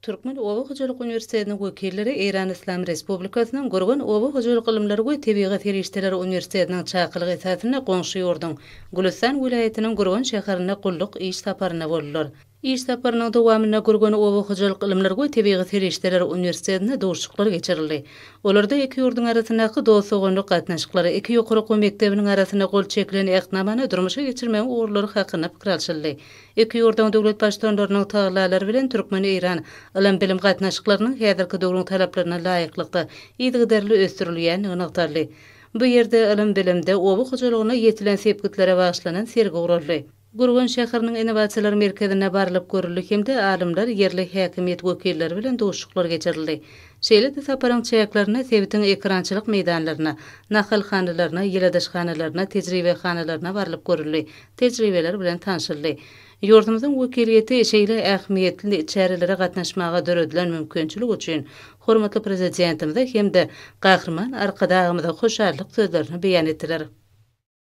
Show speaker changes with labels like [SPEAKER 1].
[SPEAKER 1] Türkmen Oba Hocalyk Üniversitetiniň wekilleri Eran İslam Respublikasynyň Gurgun Oba Hojalyk Ilymlary we Tebigat Ferişdeleri Üniversitetiniň çakylyk esasyna goňşy ýurdun Gülistan vilayetiniň Gurgun şäherine gulluk iş saparyna boldylar. İş saparynyň dowamyna Gurgun Oba Hojalyk Ilymlary we Tebigat Ferişdeleri Üniversitetine dowuşyklar geçirildi. Olarda iki ýurdun arasyndaky dostugyny gatnaşyklary iki ýokary okuw mektebiniň arasyna gol çekilen ähtamany durmuşa geçirmäň uğurlary hakynda pikir alşyldy. Iki ýurdun döwlet başdanlarynyň taglaalary bilen Türkmen Eran ilim bilim gatnaşyklarynyň häzirki döwrüň talaplaryna laýyklykda ýygyderli ösdürilýän ynykdarly. Bu ýerde ilim bilimde Oba hojalygyna ýetilen sepgitlere bagyşlanan sergi guruldy. Gurgun şäheriniň innovasiýalar merkezine barylyp görüldi hemde alimler yerli häkimiýet wekilleri bilen dowuşyklar geçirildi. Şeýle saparyň çäklaryna, sebitiň ekrançylyk meýdanlaryna, nahalhanalaryna, ýyladaşhanalaryna, tejribehanalarına barylyp görüldi. Tejribeler bilen tanşyldy. Ýurdumyzyň wekiliýeti şeýle ähmiýetli çärelere gatnaşmaga döredilen mümkinçilik üçin hormatly prezidentimize hemde gahrman arkadagymyza hoşarlyk sözlerini beýan etdiler.